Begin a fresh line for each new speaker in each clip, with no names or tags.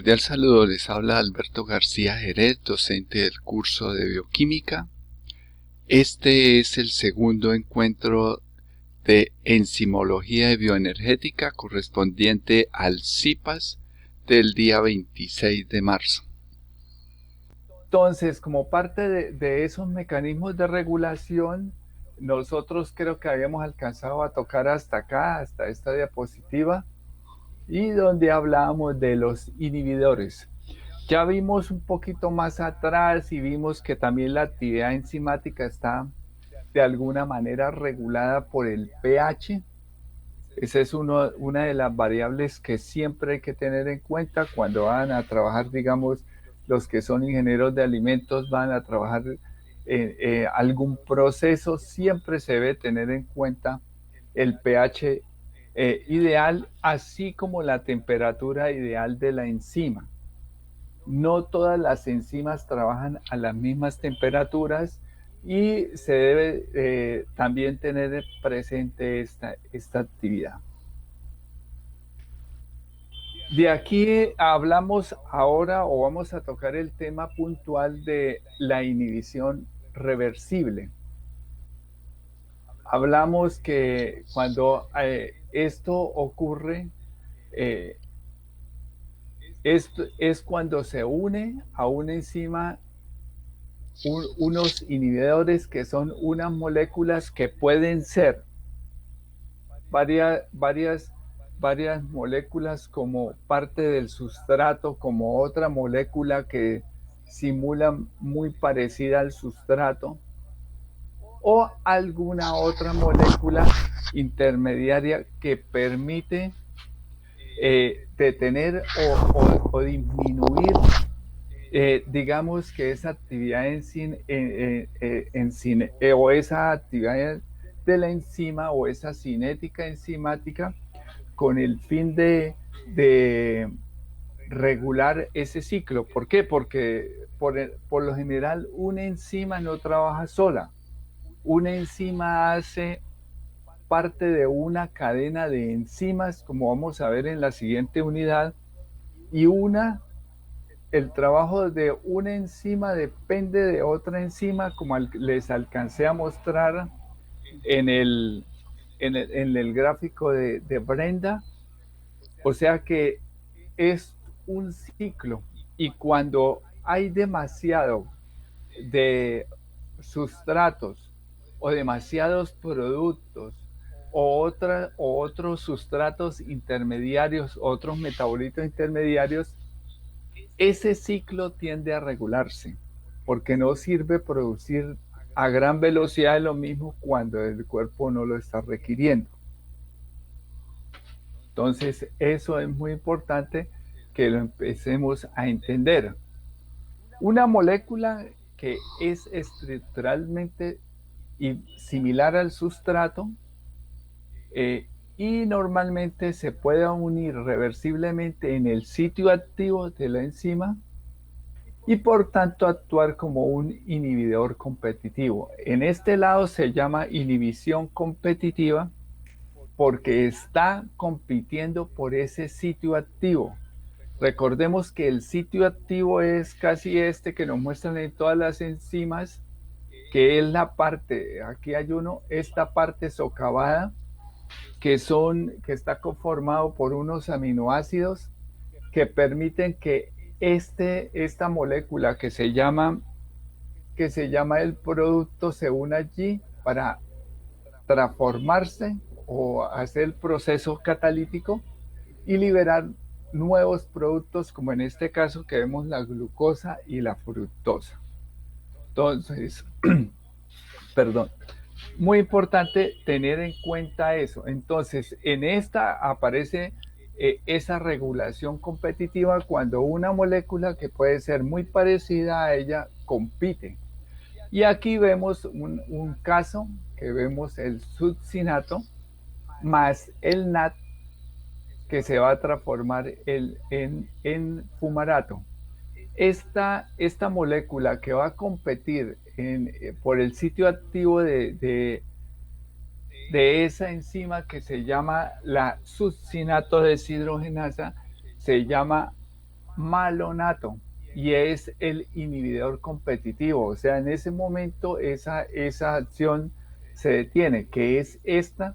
cordial saludo, les habla Alberto García Jerez, docente del curso de Bioquímica. Este es el segundo encuentro de enzimología de bioenergética correspondiente al CIPAS del día 26 de marzo.
Entonces, como parte de esos mecanismos de regulación, nosotros creo que habíamos alcanzado a tocar hasta acá, hasta esta diapositiva, y donde hablábamos de los inhibidores. Ya vimos un poquito más atrás y vimos que también la actividad enzimática está de alguna manera regulada por el pH. Esa es una de las variables que siempre hay que tener en cuenta cuando van a trabajar, digamos, los que son ingenieros de alimentos van a trabajar en algún proceso, siempre se debe tener en cuenta el pH ideal, así como la temperatura ideal de la enzima. No todas las enzimas trabajan a las mismas temperaturas y se debe también tener presente esta actividad. De aquí hablamos ahora o vamos a tocar el tema puntual de la inhibición reversible. Hablamos que cuando esto ocurre, esto es cuando se une a una enzima unos inhibidores que son unas moléculas que pueden ser varias moléculas como parte del sustrato, como otra molécula que simula muy parecida al sustrato, o alguna otra molécula intermediaria que permite detener o disminuir, digamos que esa actividad o esa actividad de la enzima o esa cinética enzimática con el fin de regular ese ciclo. ¿Por qué? Porque por lo general una enzima no trabaja sola. Una enzima hace parte de una cadena de enzimas, como vamos a ver en la siguiente unidad, y el trabajo de una enzima depende de otra enzima, como les alcancé a mostrar en el gráfico de Brenda. O sea que es un ciclo y cuando hay demasiado de sustratos o demasiados productos o otros sustratos intermediarios, otros metabolitos intermediarios, ese ciclo tiende a regularse porque no sirve producir a gran velocidad lo mismo cuando el cuerpo no lo está requiriendo. Entonces, eso es muy importante que lo empecemos a entender. Una molécula que es estructuralmente similar al sustrato y normalmente se puede unir reversiblemente en el sitio activo de la enzima y por tanto actuar como un inhibidor competitivo. En este lado se llama inhibición competitiva porque está compitiendo por ese sitio activo. Recordemos que el sitio activo es casi este que nos muestran en todas las enzimas, que es la parte, aquí hay esta parte socavada, que está conformado por unos aminoácidos que permiten que esta molécula que se llama el producto se una allí para transformarse o hacer el proceso catalítico y liberar nuevos productos, como en este caso que vemos la glucosa y la fructosa. Entonces, perdón, muy importante tener en cuenta eso. Entonces, en esta aparece esa regulación competitiva cuando una molécula que puede ser muy parecida a ella compite. Y aquí vemos un caso que vemos el succinato más el NAT que se va a transformar en fumarato. Esta molécula que va a competir por el sitio activo de esa enzima que se llama la succinato deshidrogenasa, se llama malonato y es el inhibidor competitivo. O sea, en ese momento esa acción se detiene, que es esta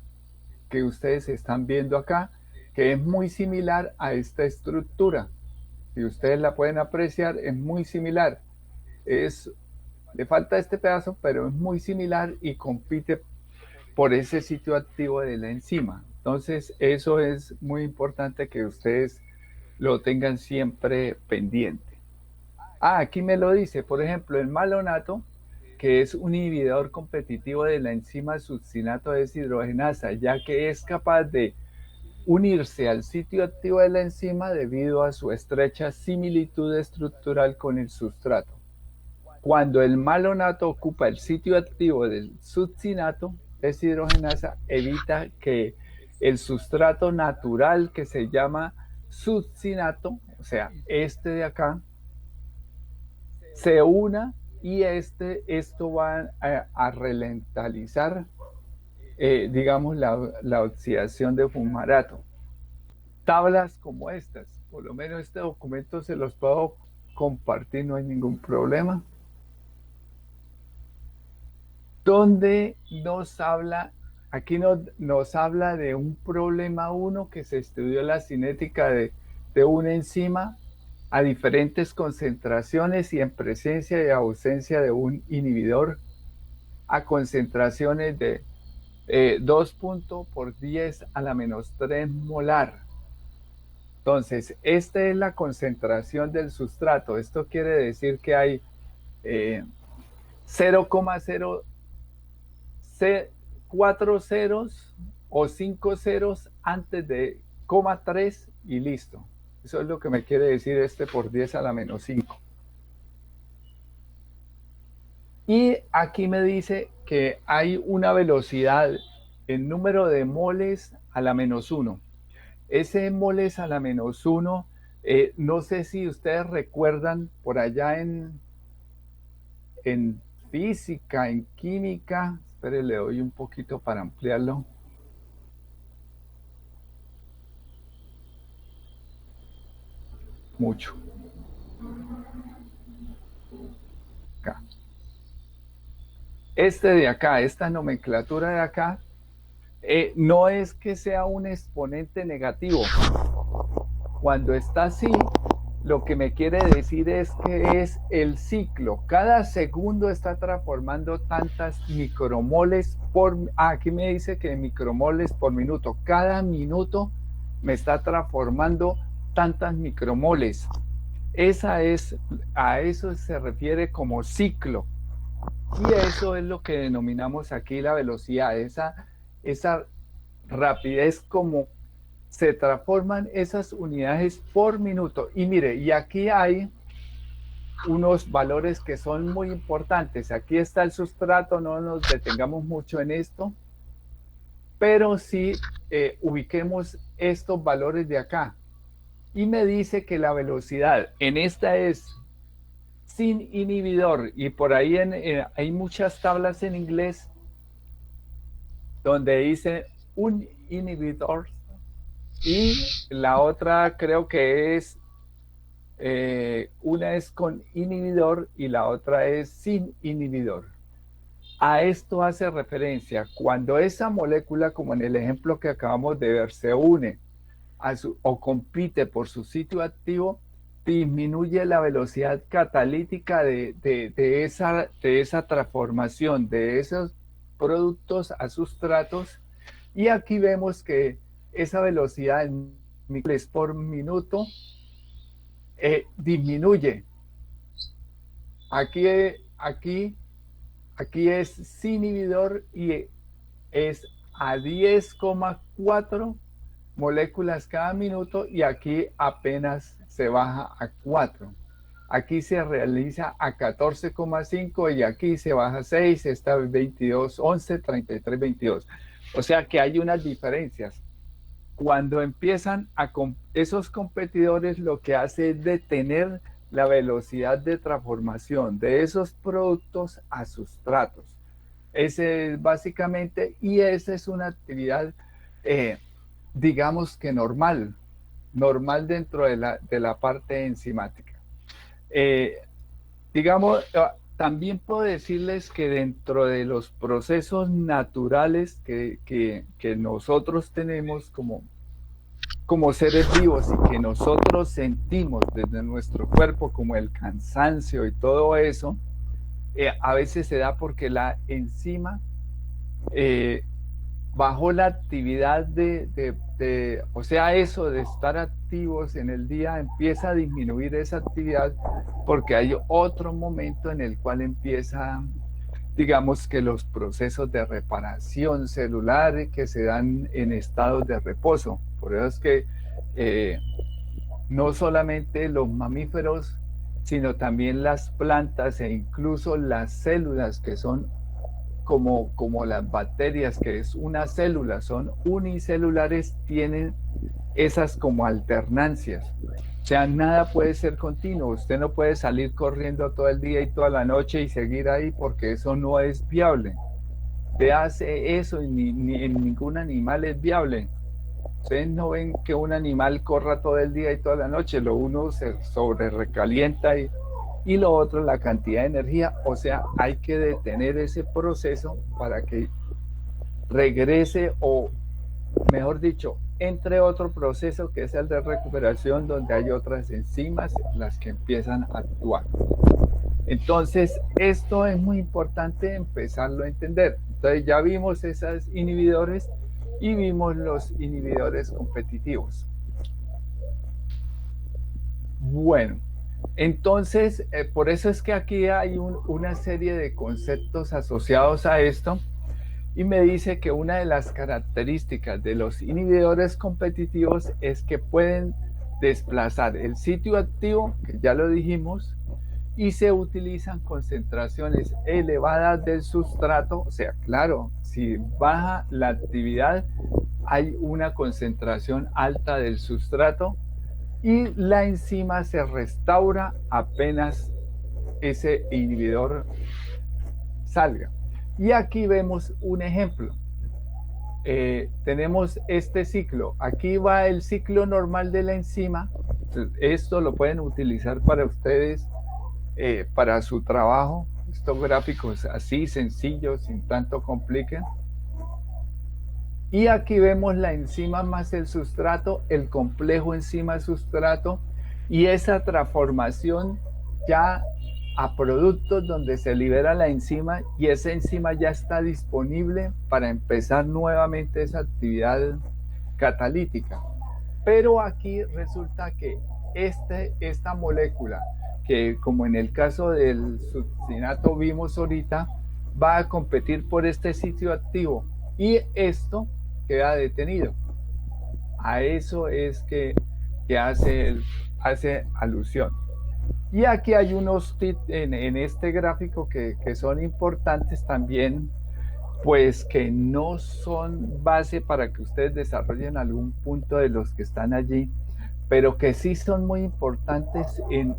que ustedes están viendo acá, que es muy similar a esta estructura. Si ustedes la pueden apreciar, es muy similar. Le falta este pedazo, pero es muy similar y compite por ese sitio activo de la enzima. Entonces, eso es muy importante que ustedes lo tengan siempre pendiente. Aquí me lo dice, por ejemplo, el malonato, que es un inhibidor competitivo de la enzima succinato deshidrogenasa, ya que es capaz de unirse al sitio activo de la enzima debido a su estrecha similitud estructural con el sustrato. Cuando el malonato ocupa el sitio activo del succinato deshidrogenasa, evita que el sustrato natural que se llama succinato, o sea, este de acá, se una y esto va a ralentizar, digamos, la oxidación de fumarato. Tablas como estas, por lo menos este documento se los puedo compartir, no hay ningún problema, donde aquí nos habla de un problema 1 que se estudió la cinética de una enzima a diferentes concentraciones y en presencia y ausencia de un inhibidor a concentraciones de 2 por 10 a la menos 3 molar. Entonces, esta es la concentración del sustrato. Esto quiere decir que hay 0,04 ceros o 5 ceros antes de 0,3 y listo. Eso es lo que me quiere decir este por 10 a la menos 5. Y aquí me dice que hay una velocidad en número de moles a la menos 1. Ese moles a la menos 1, no sé si ustedes recuerdan por allá en física, en química. Espere, le doy un poquito para ampliarlo. Mucho. Acá. Este de acá, esta nomenclatura de acá, no es que sea un exponente negativo. Cuando está así, lo que me quiere decir es que es el ciclo. Cada segundo está transformando tantas micromoles aquí me dice que micromoles por minuto. Cada minuto me está transformando tantas micromoles. A eso se refiere como ciclo. Y eso es lo que denominamos aquí la velocidad, esa rapidez como se transforman esas unidades por minuto. Y mire, y aquí hay unos valores que son muy importantes. Aquí está el sustrato, no nos detengamos mucho en esto, pero sí ubiquemos estos valores de acá. Y me dice que la velocidad en esta es sin inhibidor, y por ahí hay muchas tablas en inglés donde dice un inhibidor y la otra creo que es una es con inhibidor y la otra es sin inhibidor. A esto hace referencia cuando esa molécula, como en el ejemplo que acabamos de ver, se une o compite por su sitio activo, disminuye la velocidad catalítica de esa transformación de esos productos a sustratos. Y aquí vemos que esa velocidad en micromoles por minuto disminuye. Aquí es sin inhibidor y es a 10,4 moléculas cada minuto y aquí apenas se baja a 4. Aquí se realiza a 14,5 y aquí se baja a 6, está 22, 11, 33, 22. O sea que hay unas diferencias. Cuando empiezan esos competidores, lo que hace es detener la velocidad de transformación de esos productos a sustratos. Ese es básicamente, y esa es una actividad, digamos que normal. normal dentro de la parte enzimática. Eh, digamos, también puedo decirles que dentro de los procesos naturales que nosotros tenemos como seres vivos y que nosotros sentimos desde nuestro cuerpo, como el cansancio y todo eso, a veces se da porque la enzima eh, bajó la actividad o sea, eso de estar activos en el día empieza a disminuir esa actividad porque hay otro momento en el cual empieza, digamos que los procesos de reparación celular que se dan en estados de reposo. Por eso es que eh, no solamente los mamíferos, sino también las plantas e incluso las células que son como las bacterias, que es una célula, son unicelulares, tienen esas como alternancias. O sea, nada puede ser continuo. Usted no puede salir corriendo todo el día y toda la noche y seguir ahí porque eso no es viable. Usted hace eso y ni en ningún animal es viable. Ustedes no ven que un animal corra todo el día y toda la noche, lo uno se sobre recalienta y lo otro la cantidad de energía, o sea, hay que detener ese proceso para que regrese o, mejor dicho, entre otro proceso que es el de recuperación donde hay otras enzimas las que empiezan a actuar. Entonces, esto es muy importante empezarlo a entender. Entonces, ya vimos esos inhibidores y vimos los inhibidores competitivos. Bueno, entonces, por eso es que aquí hay una serie de conceptos asociados a esto y me dice que una de las características de los inhibidores competitivos es que pueden desplazar el sitio activo, que ya lo dijimos, y se utilizan concentraciones elevadas del sustrato. O sea, claro, si baja la actividad, hay una concentración alta del sustrato y la enzima se restaura apenas ese inhibidor salga. Y aquí vemos un ejemplo. Tenemos este ciclo. Aquí va el ciclo normal de la enzima. Esto lo pueden utilizar para ustedes, para su trabajo. Estos gráficos así sencillos, sin tanto compliquen. Y aquí vemos la enzima más el sustrato, el complejo enzima-sustrato y esa transformación ya a productos donde se libera la enzima y esa enzima ya está disponible para empezar nuevamente esa actividad catalítica. Pero aquí resulta que esta molécula, que como en el caso del succinato vimos ahorita, va a competir por este sitio activo y esto queda detenido. A eso es que hace alusión. Y aquí hay unos tips en este gráfico que son importantes también, pues que no son base para que ustedes desarrollen algún punto de los que están allí, pero que sí son muy importantes en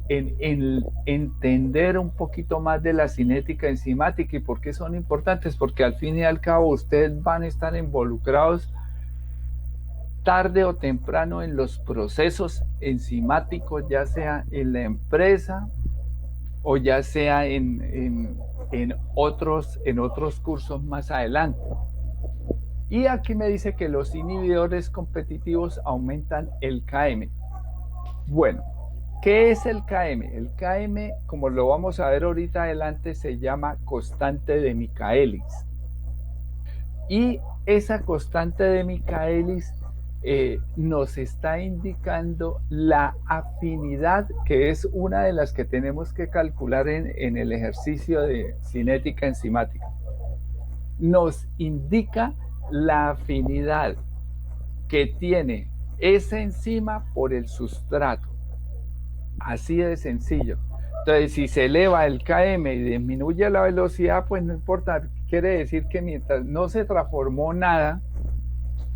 entender un poquito más de la cinética enzimática. ¿Y por qué son importantes? Porque al fin y al cabo ustedes van a estar involucrados tarde o temprano en los procesos enzimáticos, ya sea en la empresa o ya sea en otros cursos más adelante. Y aquí me dice que los inhibidores competitivos aumentan el KM. Bueno, ¿qué es el KM? El KM, como lo vamos a ver ahorita adelante, se llama constante de Michaelis. Y esa constante de Michaelis nos está indicando la afinidad, que es una de las que tenemos que calcular en el ejercicio de cinética enzimática. Nos indica la afinidad que tiene esa enzima por el sustrato. Así de sencillo. Entonces, si se eleva el KM y disminuye la velocidad, pues no importa. Quiere decir que mientras no se transformó nada,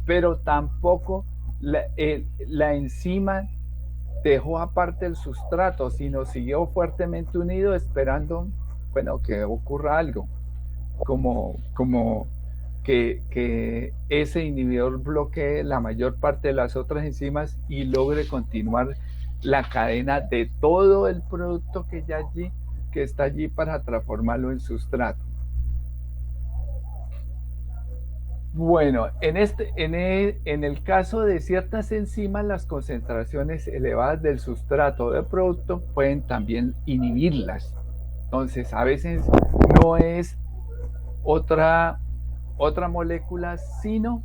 pero tampoco la enzima dejó aparte el sustrato, sino siguió fuertemente unido esperando, bueno, que ocurra algo, como que ese inhibidor bloquee la mayor parte de las otras enzimas y logre continuar la cadena de todo el producto que está allí para transformarlo en sustrato. Bueno, en el caso de ciertas enzimas, las concentraciones elevadas del sustrato del producto pueden también inhibirlas. Entonces, a veces no es otra molécula, sino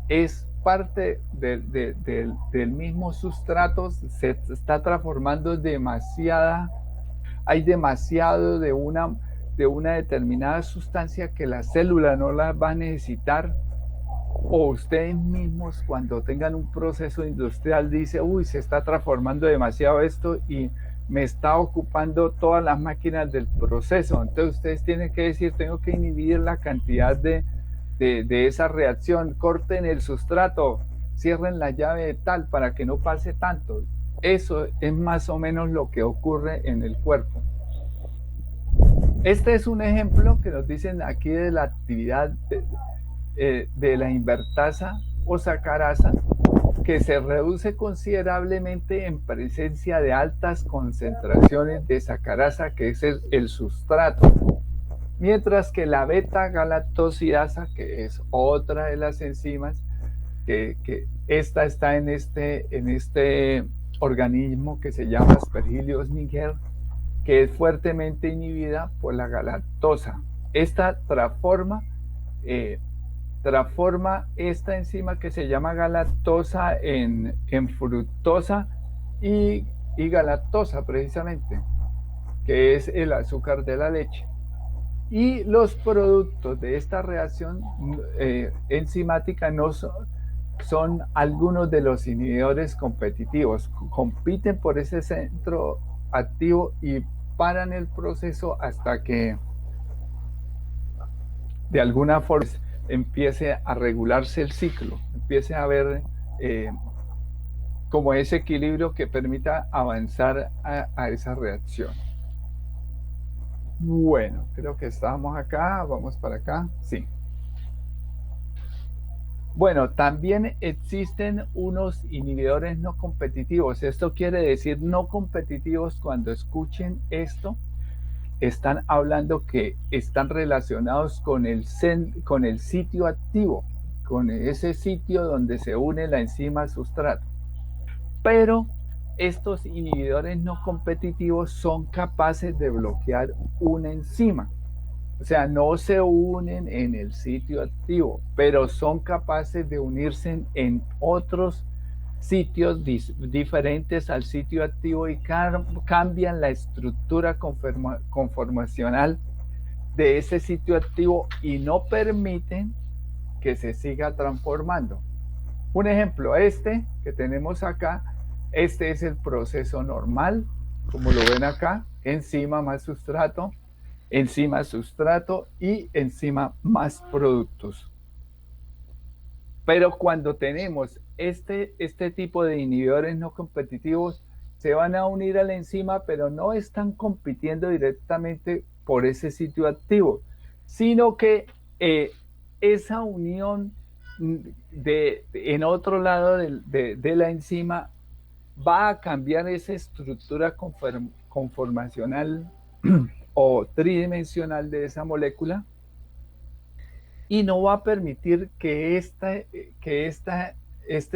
es parte del mismo sustrato, se está transformando hay demasiado de una determinada sustancia que la célula no la va a necesitar, o ustedes mismos cuando tengan un proceso industrial dice, uy, se está transformando demasiado esto y me está ocupando todas las máquinas del proceso. Entonces ustedes tienen que decir, tengo que inhibir la cantidad de esa reacción, corten el sustrato, cierren la llave de tal para que no pase tanto. Eso es más o menos lo que ocurre en el cuerpo. Este es un ejemplo que nos dicen aquí de la actividad de la invertasa o sacarasa, que se reduce considerablemente en presencia de altas concentraciones de sacarasa, que es el sustrato. Mientras que la beta-galactosidasa, que es otra de las enzimas, que esta está en este organismo que se llama Aspergillus niger, que es fuertemente inhibida por la galactosa. Esta transforma esta enzima que se llama galactosa en fructosa y galactosa, precisamente, que es el azúcar de la leche. Y los productos de esta reacción enzimática no son algunos de los inhibidores competitivos. Compiten por ese centro activo y paran el proceso hasta que de alguna forma empiece a regularse el ciclo, empiece a haber como ese equilibrio que permita avanzar a esa reacción. Bueno, creo que estamos acá, vamos para acá, sí. Bueno, también existen unos inhibidores no competitivos. Esto quiere decir no competitivos. Cuando escuchen esto, están hablando que están relacionados con el sitio activo, con ese sitio donde se une la enzima sustrato. Pero estos inhibidores no competitivos son capaces de bloquear una enzima. O sea, no se unen en el sitio activo, pero son capaces de unirse en otros sitios diferentes al sitio activo y cambian la estructura conformacional de ese sitio activo y no permiten que se siga transformando. Un ejemplo, que tenemos acá, este es el proceso normal, como lo ven acá, enzima más sustrato y enzima más productos. Pero cuando tenemos este tipo de inhibidores no competitivos, se van a unir a la enzima, pero no están compitiendo directamente por ese sitio activo, sino que esa unión en otro lado de la enzima va a cambiar esa estructura conformacional o tridimensional de esa molécula y no va a permitir que este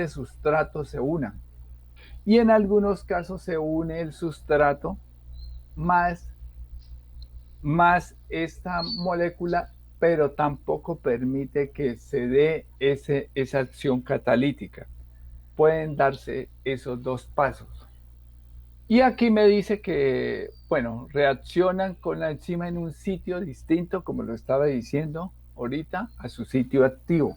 sustrato se una. Y en algunos casos se une el sustrato más esta molécula, pero tampoco permite que se dé esa acción catalítica. Pueden darse esos dos pasos. Y aquí me dice que, bueno, reaccionan con la enzima en un sitio distinto, como lo estaba diciendo ahorita, a su sitio activo.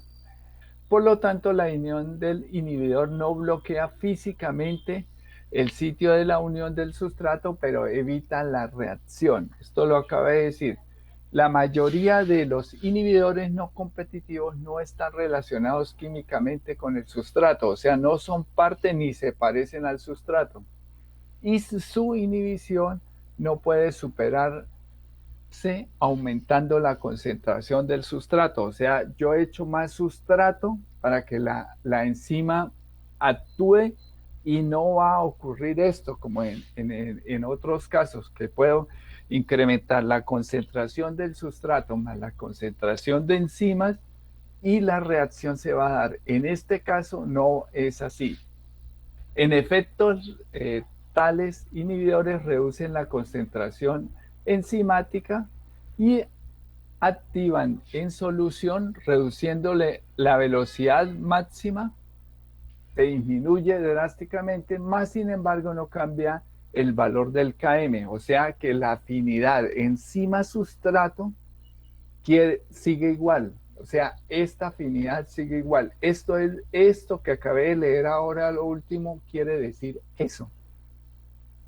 Por lo tanto, la unión del inhibidor no bloquea físicamente el sitio de la unión del sustrato, pero evita la reacción. Esto lo acaba de decir. La mayoría de los inhibidores no competitivos no están relacionados químicamente con el sustrato, o sea, no son parte ni se parecen al sustrato. Y su inhibición no puede superar aumentando la concentración del sustrato. O sea, yo he hecho más sustrato para que la enzima actúe y no va a ocurrir esto como en otros casos, que puedo incrementar la concentración del sustrato más la concentración de enzimas y la reacción se va a dar. En este caso no es así. En efecto, tales inhibidores reducen la concentración enzimática y activan en solución reduciéndole la velocidad máxima, se disminuye drásticamente, más sin embargo no cambia el valor del Km, o sea que la afinidad enzima-sustrato sigue igual, o sea, esta afinidad sigue igual. Esto que acabé de leer ahora, lo último, quiere decir eso,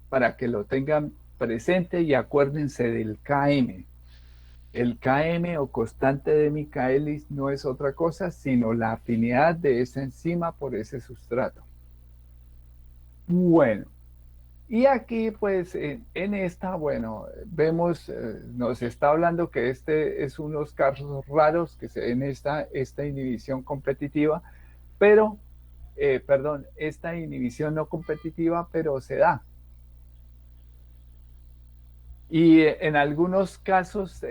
para que lo tengan presente y acuérdense del Km. El Km o constante de Michaelis no es otra cosa sino la afinidad de esa enzima por ese sustrato. Bueno, y aquí pues en esta, bueno, vemos, nos está hablando que este es unos casos raros que se ven esta inhibición competitiva, pero, perdón, esta inhibición no competitiva, pero se da. Y en algunos casos,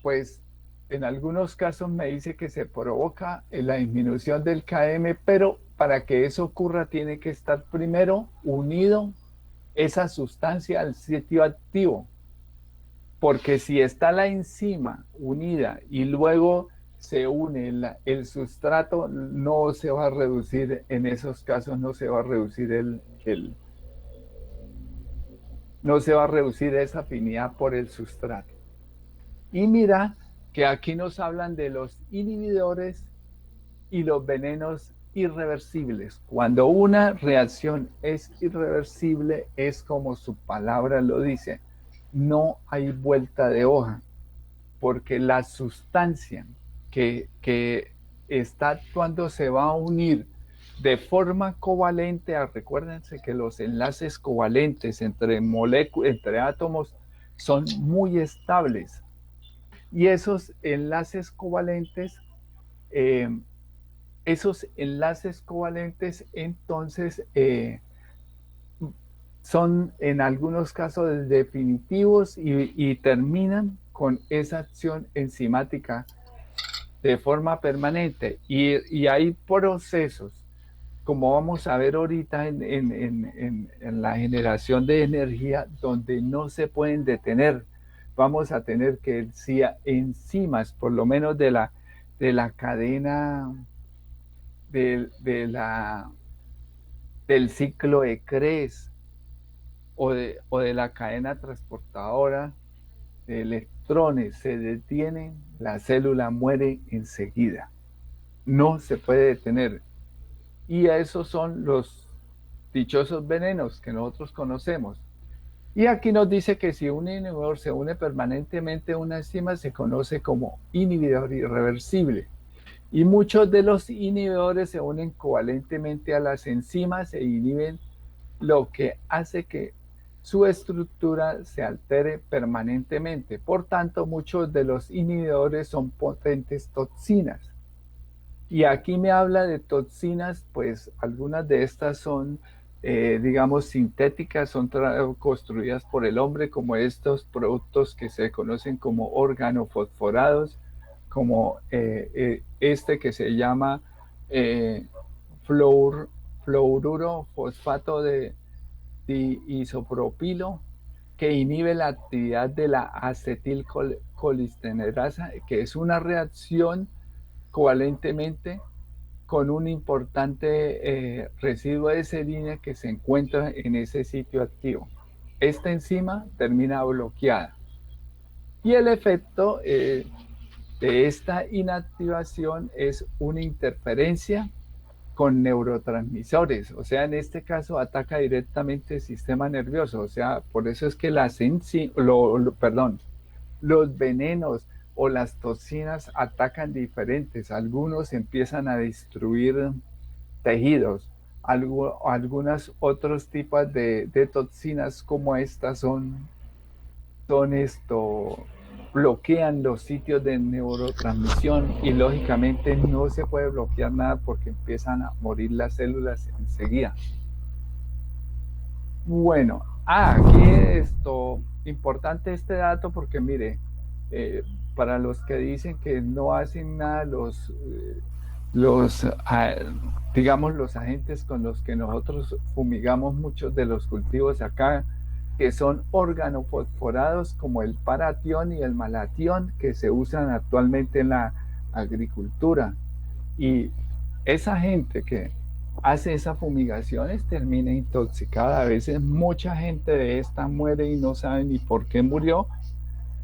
pues en algunos casos me dice que se provoca la disminución del Km, pero para que eso ocurra tiene que estar primero unido esa sustancia al sitio activo, porque si está la enzima unida y luego se une el sustrato, no se va a reducir, en esos casos no se va a reducir no se va a reducir esa afinidad por el sustrato. Y mira que aquí nos hablan de los inhibidores y los venenos irreversibles. Cuando una reacción es irreversible, es como su palabra lo dice, no hay vuelta de hoja, porque la sustancia que está actuando se va a unir de forma covalente. Recuérdense que los enlaces covalentes entre átomos son muy estables. Y eh, esos enlaces covalentes entonces son en algunos casos definitivos y terminan con esa acción enzimática de forma permanente. Y hay procesos, como vamos a ver ahorita en la generación de energía, donde no se pueden detener. Vamos a tener que, si enzimas, por lo menos de la cadena de del ciclo de Krebs o de la cadena transportadora de electrones se detienen, la célula muere enseguida. No se puede detener. Y esos son los dichosos venenos que nosotros conocemos. Y aquí nos dice que si un inhibidor se une permanentemente a una enzima, se conoce como inhibidor irreversible. Y muchos de los inhibidores se unen covalentemente a las enzimas e inhiben, lo que hace que su estructura se altere permanentemente. Por tanto, muchos de los inhibidores son potentes toxinas. Y aquí me habla de toxinas, pues algunas de estas son, digamos, sintéticas, son construidas por el hombre, como estos productos que se conocen como organofosforados, como este que se llama eh, fluoruro fosfato de isopropilo, que inhibe la actividad de la acetilcolinesterasa, que es una reacción covalentemente con un importante residuo de serina que se encuentra en ese sitio activo. Esta enzima termina bloqueada. Y el efecto de esta inactivación es una interferencia con neurotransmisores, o sea, en este caso ataca directamente el sistema nervioso, o sea, por eso es que los venenos o las toxinas atacan diferentes. Algunos empiezan a destruir tejidos, algunas otros tipos de toxinas como estas son esto. bloquean los sitios de neurotransmisión y lógicamente no se puede bloquear nada porque empiezan a morir las células enseguida. Bueno, aquí importante este dato porque mire, para los que dicen que no hacen nada los, digamos, los agentes con los que nosotros fumigamos muchos de los cultivos acá, que son organofosforados como el paratión y el malatión que se usan actualmente en la agricultura. Y esa gente que hace esas fumigaciones termina intoxicada. A veces mucha gente de esta muere y no sabe ni por qué murió,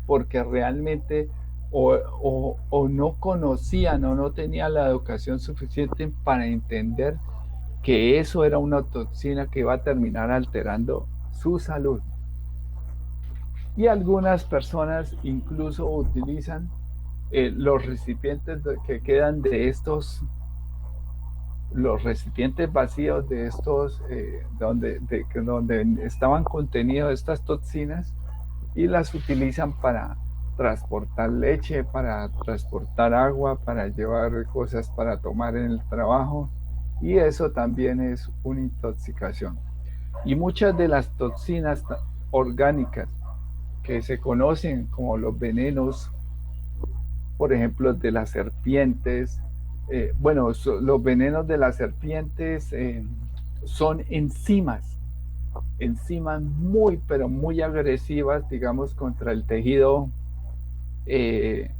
porque realmente o no conocían o no tenían la educación suficiente para entender que eso era una toxina que iba a terminar alterando su salud. Y algunas personas incluso utilizan los recipientes que quedan de los recipientes vacíos de estos, donde estaban contenidos estas toxinas y las utilizan para transportar leche, para transportar agua, para llevar cosas para tomar en el trabajo, y eso también es una intoxicación. Y muchas de las toxinas orgánicas que se conocen como los venenos, por ejemplo, de las serpientes, los venenos de las serpientes son enzimas muy, pero muy agresivas, digamos, eh,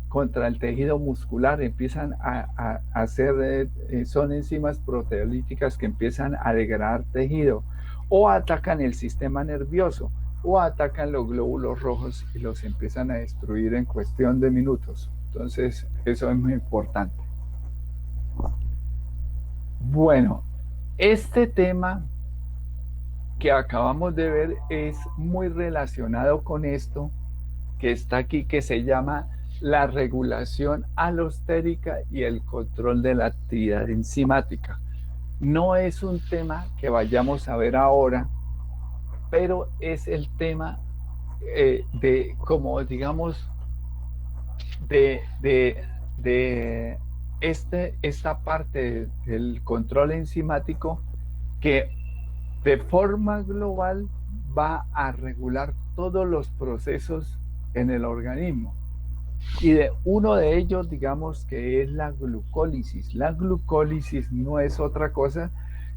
contra el tejido muscular, empiezan a hacer, son enzimas proteolíticas que empiezan a degradar tejido, o atacan el sistema nervioso, o atacan los glóbulos rojos y los empiezan a destruir en cuestión de minutos. Entonces, eso es muy importante. Bueno, este tema que acabamos de ver es muy relacionado con esto que está aquí, que se llama la regulación alostérica y el control de la actividad enzimática. No es un tema que vayamos a ver ahora, pero es el tema como digamos, de esta parte del control enzimático que de forma global va a regular todos los procesos en el organismo. Y uno de ellos, digamos, que es la glucólisis. La glucólisis no es otra cosa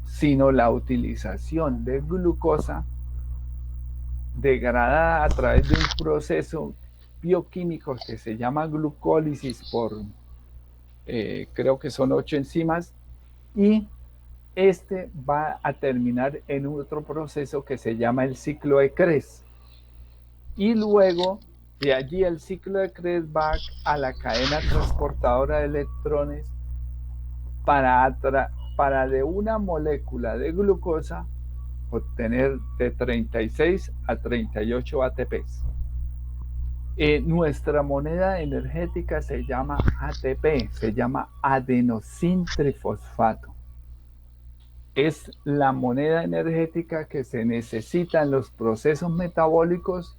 sino la utilización de glucosa degradada a través de un proceso bioquímico que se llama glucólisis creo que son 8 enzimas, y este va a terminar en otro proceso que se llama el ciclo de Krebs. Y luego de allí el ciclo de Krebs va a la cadena transportadora de electrones para de una molécula de glucosa obtener de 36 a 38 ATPs. Nuestra moneda energética se llama ATP, se llama adenosín trifosfato. Es la moneda energética que se necesita en los procesos metabólicos,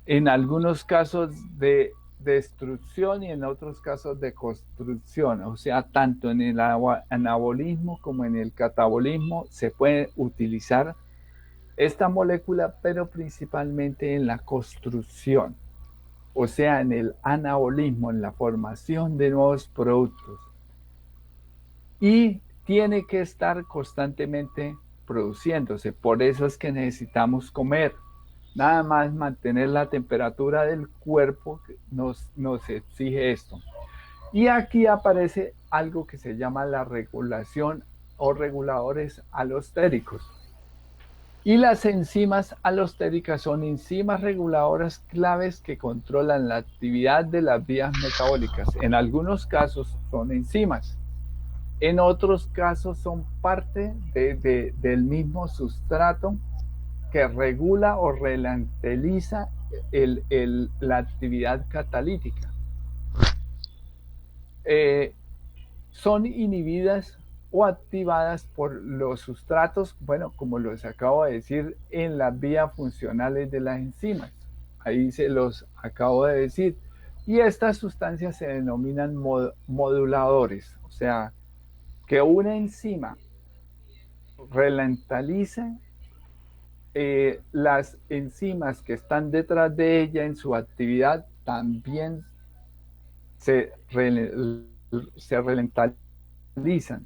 en algunos casos de destrucción y en otros casos de construcción. O sea, tanto en el anabolismo como en el catabolismo se puede utilizar esta molécula, pero principalmente en la construcción. O sea, en el anabolismo, en la formación de nuevos productos. Y tiene que estar constantemente produciéndose. Por eso es que necesitamos comer. Nada más mantener la temperatura del cuerpo nos exige esto. Y aquí aparece algo que se llama la regulación o reguladores alostéricos. Y las enzimas alostéricas son enzimas reguladoras claves que controlan la actividad de las vías metabólicas. En algunos casos son enzimas. En otros casos son parte del mismo sustrato que regula o ralentiza la actividad catalítica. Son inhibidas o activadas por los sustratos, bueno, como los acabo de decir, en las vías funcionales de las enzimas. Ahí se los acabo de decir. Y estas sustancias se denominan moduladores, o sea, que una enzima ralentiza las enzimas que están detrás de ella en su actividad también se, se ralentizan.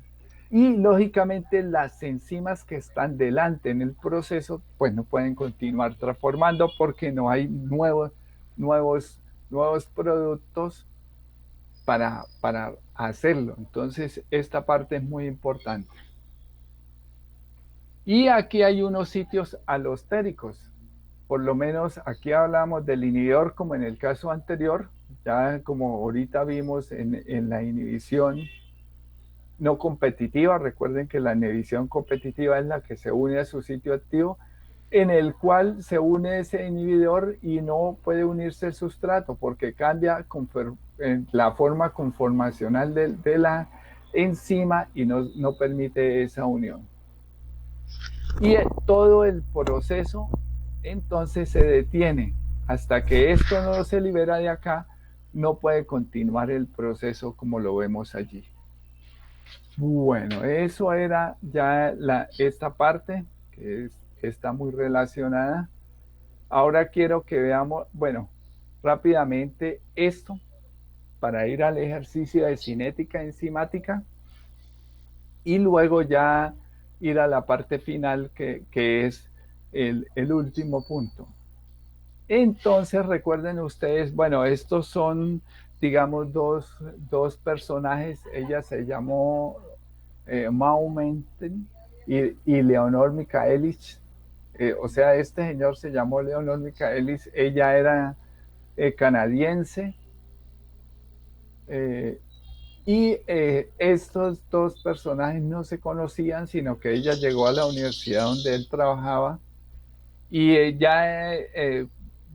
Y lógicamente las enzimas que están delante en el proceso, pues no pueden continuar transformando porque no hay nuevos, nuevos productos para hacerlo. Entonces, esta parte es muy importante. Y aquí hay unos sitios alostéricos. Por lo menos aquí hablamos del inhibidor como en el caso anterior, ya como ahorita vimos en la inhibición no competitiva. Recuerden que la inhibición competitiva es la que se une a su sitio activo, en el cual se une ese inhibidor y no puede unirse el sustrato porque cambia la forma conformacional de la enzima y no permite esa unión. Y todo el proceso entonces se detiene. Hasta que esto no se libera de acá, no puede continuar el proceso como lo vemos allí. Bueno, eso era ya esta parte que está muy relacionada. Ahora quiero que veamos, bueno, rápidamente esto para ir al ejercicio de cinética enzimática y luego ya ir a la parte final que es el último punto. Entonces recuerden ustedes, bueno, estos son, digamos, dos personajes. Ella se llamó Maumenten y Leonor Michaelis. O sea, este señor se llamó Leonor Michaelis. Ella era canadiense. Y estos dos personajes no se conocían, sino que ella llegó a la universidad donde él trabajaba y ya,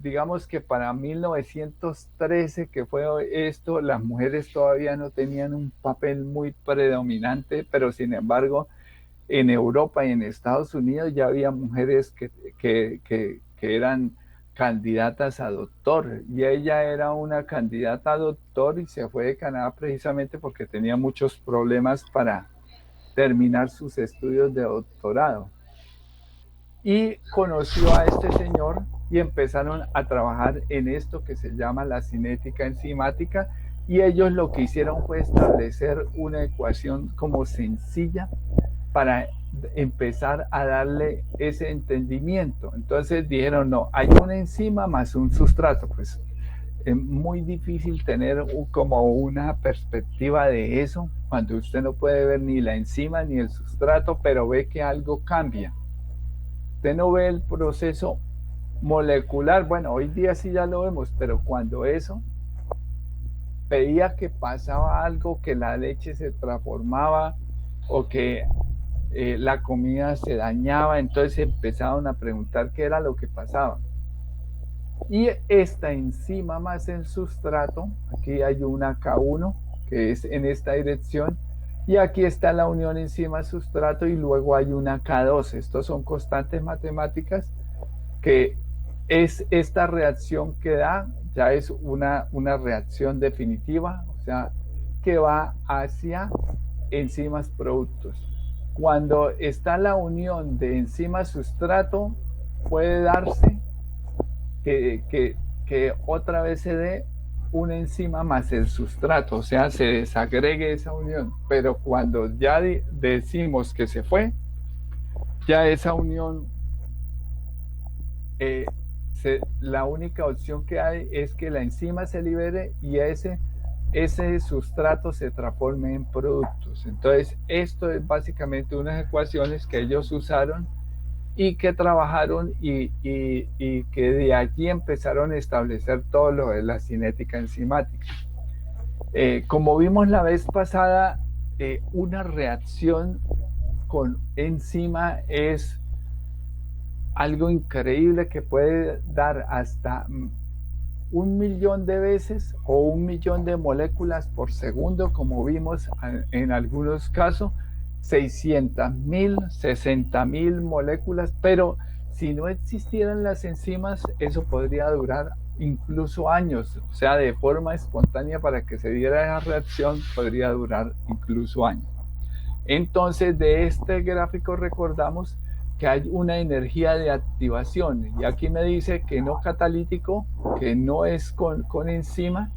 digamos que para 1913, que fue esto, las mujeres todavía no tenían un papel muy predominante, pero sin embargo, en Europa y en Estados Unidos ya había mujeres que eran candidatas a doctor, y ella era una candidata a doctor y se fue de Canadá precisamente porque tenía muchos problemas para terminar sus estudios de doctorado. Y conoció a este señor y empezaron a trabajar en esto que se llama la cinética enzimática, y ellos lo que hicieron fue establecer una ecuación como sencilla para empezar a darle ese entendimiento. Entonces dijeron, no, hay una enzima más un sustrato. Pues es muy difícil tener como una perspectiva de eso cuando usted no puede ver ni la enzima ni el sustrato, pero ve que algo cambia. Usted no ve el proceso molecular. Bueno, hoy día sí ya lo vemos, pero cuando eso veía que pasaba algo, que la leche se transformaba o que la comida se dañaba, entonces empezaron a preguntar qué era lo que pasaba. Y esta enzima más el sustrato, aquí hay una K1 que es en esta dirección, y aquí está la unión enzima-sustrato y luego hay una K2. Estos son constantes matemáticas que es esta reacción que da, ya es una reacción definitiva, o sea, que va hacia enzimas productos. Cuando está la unión de enzima-sustrato, puede darse que otra vez se dé una enzima más el sustrato, o sea, se desagregue esa unión. Pero cuando ya decimos que se fue, ya esa unión, la única opción que hay es que la enzima se libere y ese sustrato se transforme en productos. Entonces, esto es básicamente unas ecuaciones que ellos usaron y que trabajaron y que de allí empezaron a establecer todo lo de la cinética enzimática. Como vimos la vez pasada, una reacción con enzima es algo increíble que puede dar hasta 1.000.000 de veces o 1.000.000 de moléculas por segundo, como vimos en algunos casos, 600.000, 60.000 moléculas, pero si no existieran las enzimas, eso podría durar incluso años, o sea, de forma espontánea para que se diera esa reacción podría durar incluso años. Entonces, de este gráfico recordamos que hay una energía de activación y aquí me dice que no catalítico, que no es con enzima,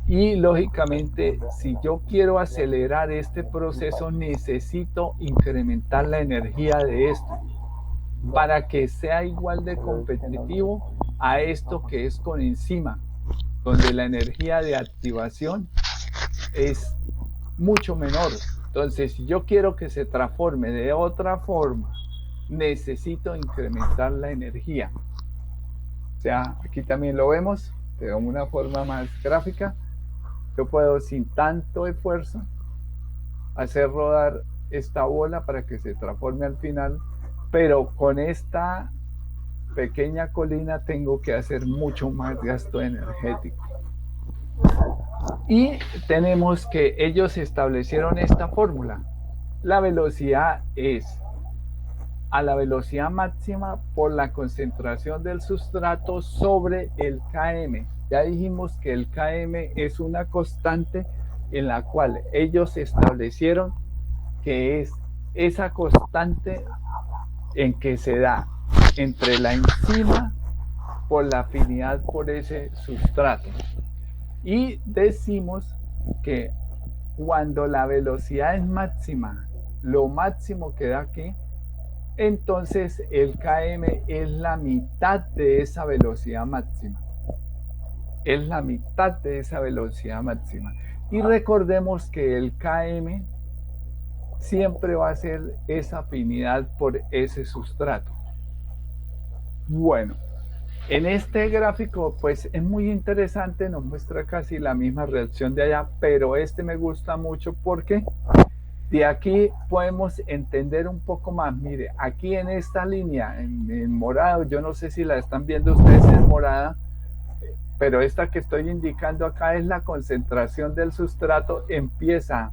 y lógicamente, si yo quiero acelerar este proceso, necesito incrementar la energía de esto para que sea igual de competitivo a esto que es con enzima, donde la energía de activación es mucho menor. Entonces, si yo quiero que se transforme de otra forma, necesito incrementar la energía. O sea, aquí también lo vemos de una forma más gráfica. Yo puedo sin tanto esfuerzo hacer rodar esta bola para que se transforme al final, pero con esta pequeña colina tengo que hacer mucho más gasto energético. Y tenemos que ellos establecieron esta fórmula. La velocidad es a la velocidad máxima por la concentración del sustrato sobre el Km. Ya dijimos que el Km es una constante en la cual ellos establecieron que es esa constante en que se da entre la enzima por la afinidad por ese sustrato. Y decimos que cuando la velocidad es máxima, lo máximo que da aquí, entonces el Km es la mitad de esa velocidad máxima. Es la mitad de esa velocidad máxima. Y recordemos que el Km siempre va a ser esa afinidad por ese sustrato. Bueno, en este gráfico pues es muy interesante, nos muestra casi la misma reacción de allá, pero este me gusta mucho porque de aquí podemos entender un poco más. Mire, aquí en esta línea, en morado, yo no sé si la están viendo ustedes en morada, pero esta que estoy indicando acá es la concentración del sustrato, empieza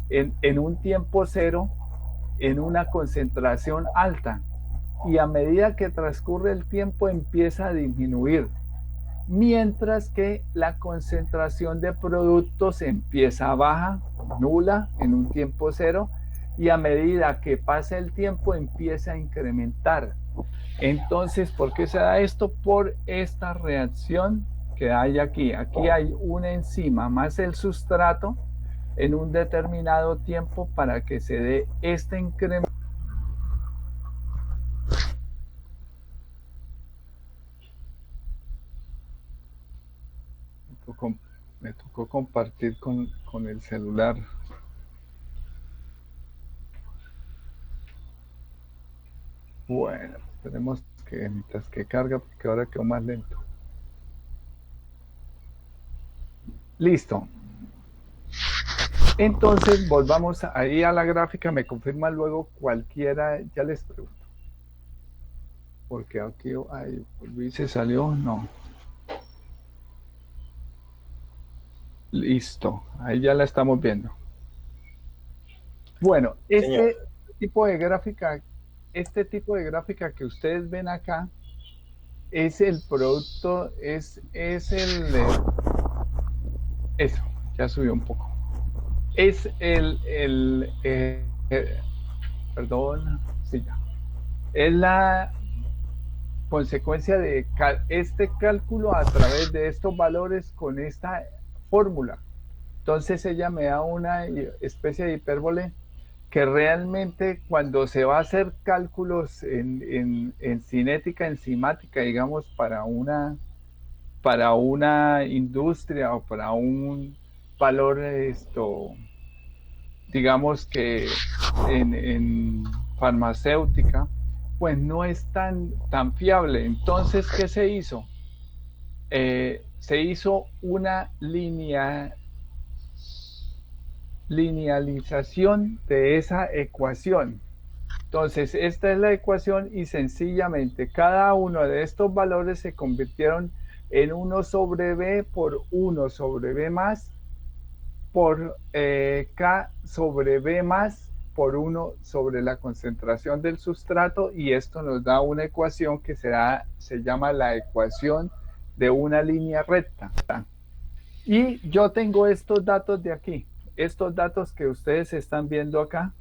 en un tiempo cero, en una concentración alta, y a medida que transcurre el tiempo empieza a disminuir, mientras que la concentración de productos empieza baja, nula, en un tiempo cero, y a medida que pasa el tiempo empieza a incrementar. Entonces, ¿por qué se da esto? Por esta reacción que hay aquí. Aquí hay una enzima más el sustrato en un determinado tiempo para que se dé este incremento. Me tocó compartir con el celular. Bueno, esperemos que mientras que carga, porque ahora quedó más lento. Listo. Entonces, volvamos ahí a la gráfica, me confirma luego cualquiera, ya les pregunto. Porque aquí ahí volví, se salió, no. Listo, ahí ya la estamos viendo. Bueno, tipo de gráfica, este tipo de gráfica que ustedes ven acá es el producto, es el, eso, ya subió un poco. Es perdón, sí, ya. Es la consecuencia de este cálculo a través de estos valores con esta fórmula. Entonces ella me da una especie de hipérbole que realmente cuando se va a hacer cálculos en cinética enzimática, digamos, para una industria o para un valor, digamos que en farmacéutica, pues no es tan fiable. Entonces, ¿qué se hizo? Se hizo una linealización de esa ecuación. Entonces, esta es la ecuación y sencillamente cada uno de estos valores se convirtieron en 1 sobre B por 1 sobre B más por K sobre B más por 1 sobre la concentración del sustrato, y esto nos da una ecuación que se llama la ecuación de una línea recta. Y yo tengo estos datos de aquí, estos datos que ustedes están viendo acá,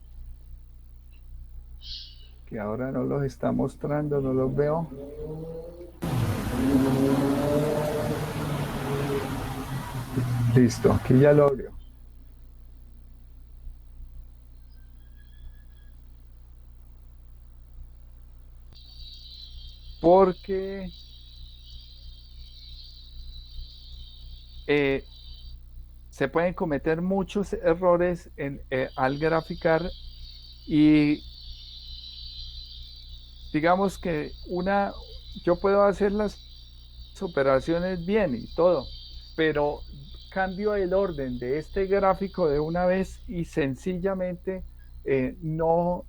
que ahora no los está mostrando, no los veo. Listo, aquí ya lo abrió. Porque se pueden cometer muchos errores al graficar, y digamos que yo puedo hacer las operaciones bien y todo, pero cambio el orden de este gráfico de una vez y sencillamente no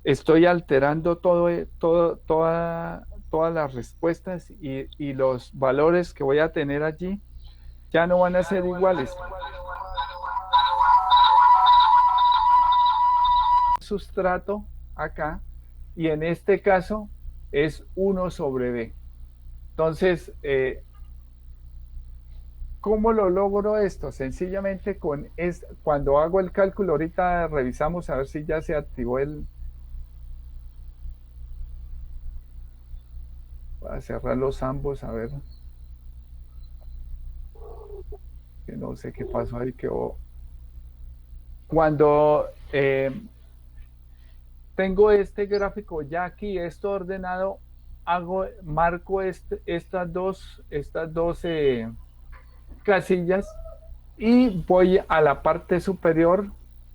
estoy alterando todas las respuestas, y los valores que voy a tener allí ya no van a ser iguales. Sustrato acá, y en este caso es 1 sobre B. Entonces, ¿cómo lo logro esto? Sencillamente cuando hago el cálculo, ahorita revisamos a ver si ya se activó voy a cerrarlos ambos, a ver, que no sé qué pasó ahí, cuando tengo este gráfico ya aquí, esto ordenado, marco estas dos casillas, y voy a la parte superior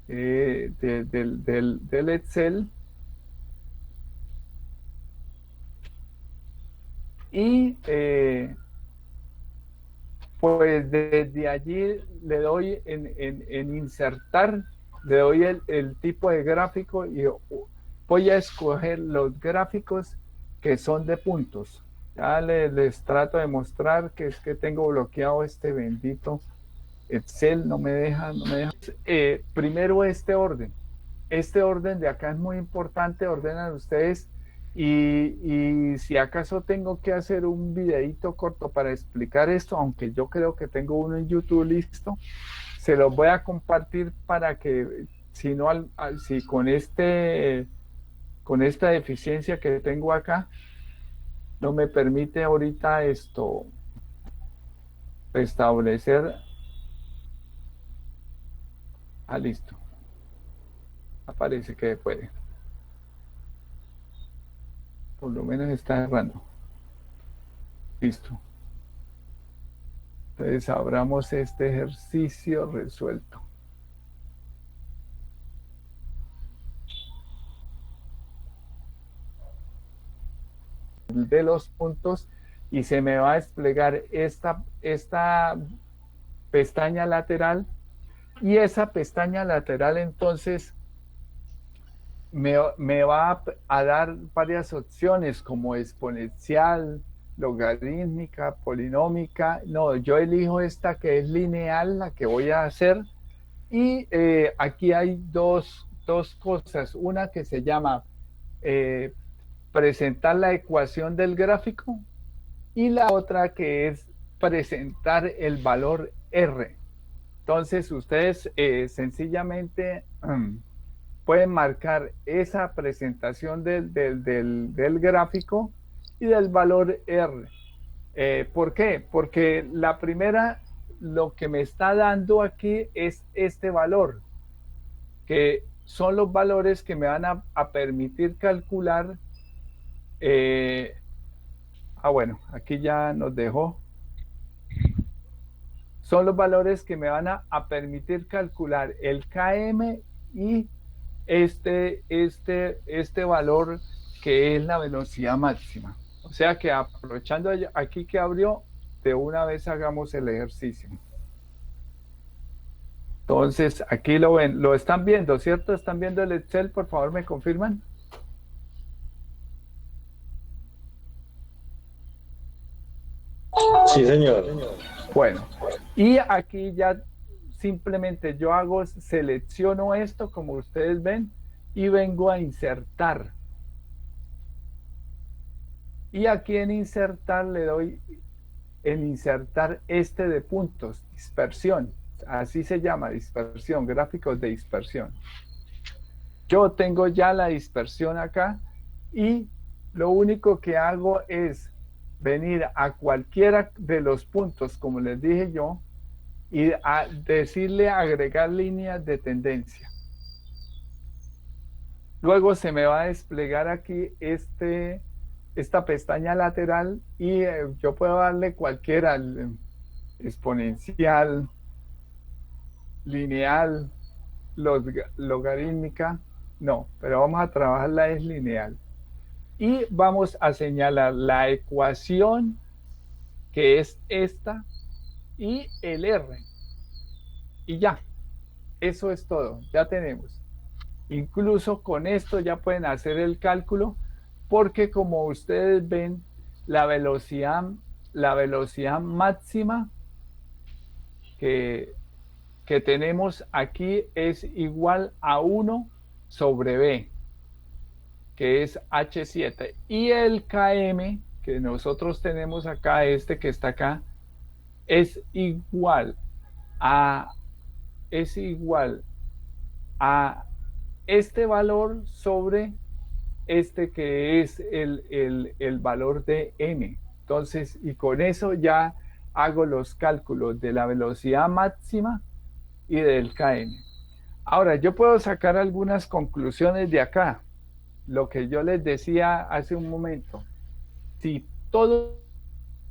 del Excel, y pues desde allí le doy en insertar, le doy el tipo de gráfico, y voy a escoger los gráficos que son de puntos. Ya les trato de mostrar que es que tengo bloqueado este bendito Excel, no me deja. Primero este orden de acá es muy importante, ordenan ustedes, y si acaso tengo que hacer un videito corto para explicar esto, aunque yo creo que tengo uno en YouTube listo, se los voy a compartir para que, si no, si con esta deficiencia que tengo acá, no me permite ahorita esto restablecer. Listo, aparece que puede, por lo menos está errando. Listo. Entonces abramos este ejercicio resuelto. De los puntos, y se me va a desplegar esta pestaña lateral, y esa pestaña lateral entonces me va a dar varias opciones como exponencial, logarítmica, polinómica. No, yo elijo esta que es lineal, la que voy a hacer. Y aquí hay dos cosas, una que se llama presentar la ecuación del gráfico, y la otra que es presentar el valor R. Entonces ustedes sencillamente pueden marcar esa presentación del gráfico y del valor R. ¿Por qué? Porque la primera, lo que me está dando aquí es este valor, que son los valores que me van a permitir calcular. Bueno, aquí ya nos dejó. Son los valores que me van a permitir calcular el KM y este valor, que es la velocidad máxima. O sea que, aprovechando aquí que abrió, de una vez hagamos el ejercicio. Entonces, aquí lo ven, lo están viendo, ¿cierto? ¿Están viendo el Excel? Por favor, ¿me confirman?
Sí, señor.
Bueno, y aquí ya simplemente yo selecciono esto como ustedes ven y vengo a insertar. Y aquí en insertar le doy en insertar este de puntos, dispersión. Así se llama, dispersión, gráficos de dispersión. Yo tengo ya la dispersión acá y lo único que hago es venir a cualquiera de los puntos, como les dije yo, y a decirle agregar líneas de tendencia. Luego se me va a desplegar aquí esta pestaña lateral y yo puedo darle cualquiera, exponencial, lineal, logarítmica. No, pero vamos a trabajarla es lineal. Y vamos a señalar la ecuación, que es esta, y el R. Y ya, eso es todo, ya tenemos. Incluso con esto ya pueden hacer el cálculo, porque como ustedes ven, la velocidad máxima que tenemos aquí es igual a 1 sobre B, que es H7. Y el KM que nosotros tenemos acá, este que está acá, es igual a este valor sobre este que es el valor de M. Entonces, y con eso ya hago los cálculos de la velocidad máxima y del KM. Ahora, yo puedo sacar algunas conclusiones de acá. Lo que yo les decía hace un momento. Si todos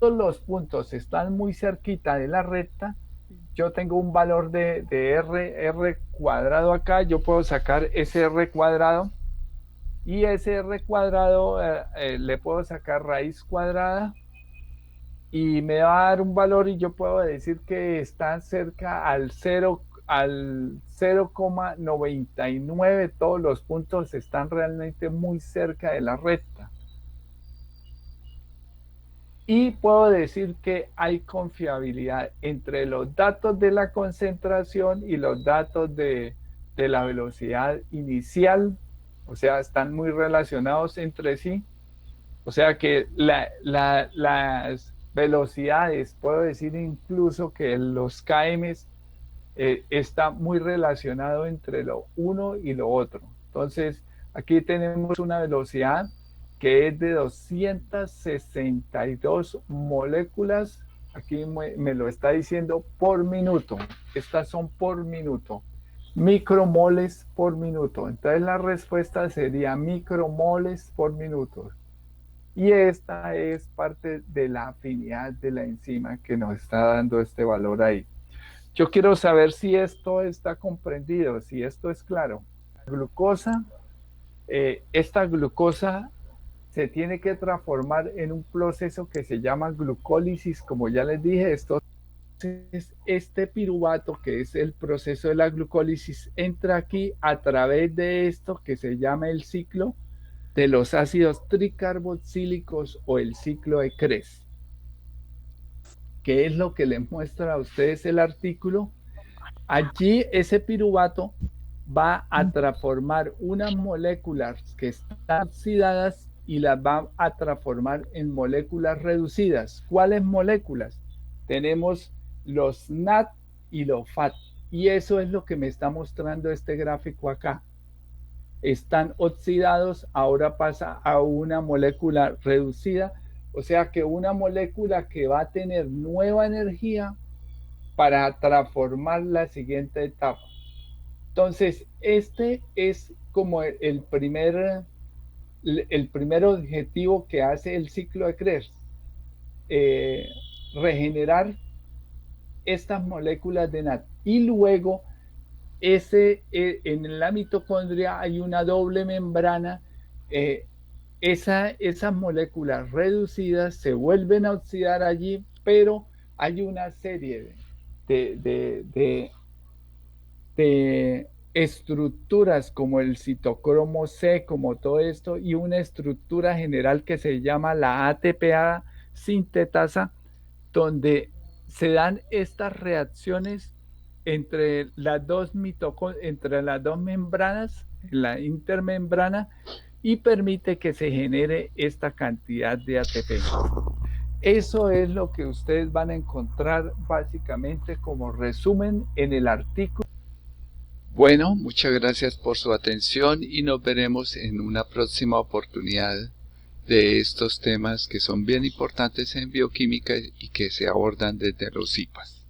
los puntos están muy cerquita de la recta, yo tengo un valor de R cuadrado acá, yo puedo sacar ese R cuadrado y ese R cuadrado le puedo sacar raíz cuadrada y me va a dar un valor y yo puedo decir que está cerca al 0,99. Todos los puntos están realmente muy cerca de la recta. Y puedo decir que hay confiabilidad entre los datos de la concentración y los datos de la velocidad inicial. O sea, están muy relacionados entre sí. O sea que las velocidades, puedo decir incluso que los KMs está muy relacionado entre lo uno y lo otro. Entonces, aquí tenemos una velocidad que es de 262 moléculas. Aquí me lo está diciendo por minuto. Estas son por minuto. Micromoles por minuto. Entonces la respuesta sería micromoles por minuto. Y esta es parte de la afinidad de la enzima que nos está dando este valor ahí. Yo quiero saber si esto está comprendido, si esto es claro. La glucosa, esta glucosa se tiene que transformar en un proceso que se llama glucólisis, como ya les dije. Esto es este piruvato, que es el proceso de la glucólisis, entra aquí a través de esto que se llama el ciclo de los ácidos tricarboxílicos o el ciclo de Krebs, que es lo que les muestra a ustedes el artículo. Allí ese piruvato va a transformar unas moléculas que están oxidadas y las va a transformar en moléculas reducidas. ¿Cuáles moléculas? Tenemos los NAT y los FAT. Y eso es lo que me está mostrando este gráfico acá. Están oxidados, ahora pasa a una molécula reducida. O sea que una molécula que va a tener nueva energía para transformar la siguiente etapa. Entonces, este es como el primer objetivo que hace el ciclo de Krebs, regenerar estas moléculas de NAT. Y luego, en la mitocondria hay una doble membrana. Esas moléculas reducidas se vuelven a oxidar allí, pero hay una serie de estructuras como el citocromo C, como todo esto, y una estructura general que se llama la ATPA sintetasa, donde se dan estas reacciones entre las dos entre las dos membranas, la intermembrana, y permite que se genere esta cantidad de ATP. Eso es lo que ustedes van a encontrar básicamente como resumen en el artículo.
Bueno, muchas gracias por su atención y nos veremos en una próxima oportunidad de estos temas que son bien importantes en bioquímica y que se abordan desde los IPAs.